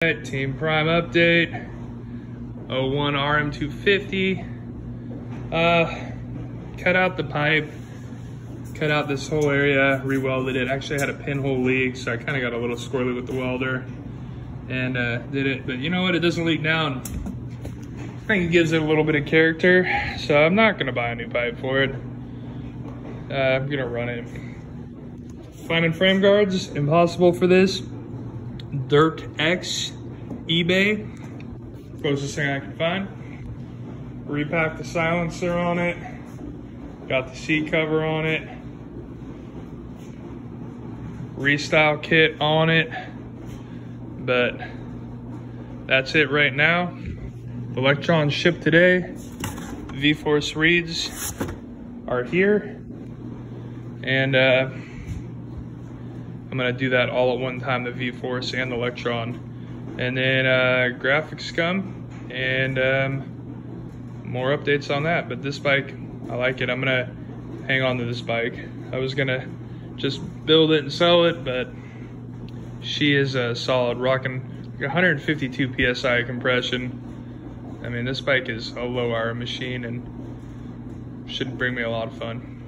Alright, Team Prime update. 01 RM250. Cut out the pipe, cut out this whole area, re-welded it. Actually, I had a pinhole leak, so I kind of got a little squirrely with the welder and did it. But you know what? It doesn't leak down. I think it gives it a little bit of character, so I'm not gonna buy a new pipe for it. I'm gonna run it. Finding frame guards, impossible for this. Dirt X, eBay, closest thing I can find. Repacked the silencer on it, got the seat cover on it, restyle kit on it, but that's it right now. The Lectron shipped today. Vforce reads are here, and I'm gonna do that all at one time, the Vforce and the Lectron. And then graphics come, and more updates on that. But this bike, I like it. I'm gonna hang on to this bike. I was gonna just build it and sell it, but she is solid, rocking 152 PSI compression. I mean, this bike is a low hour machine and should bring me a lot of fun.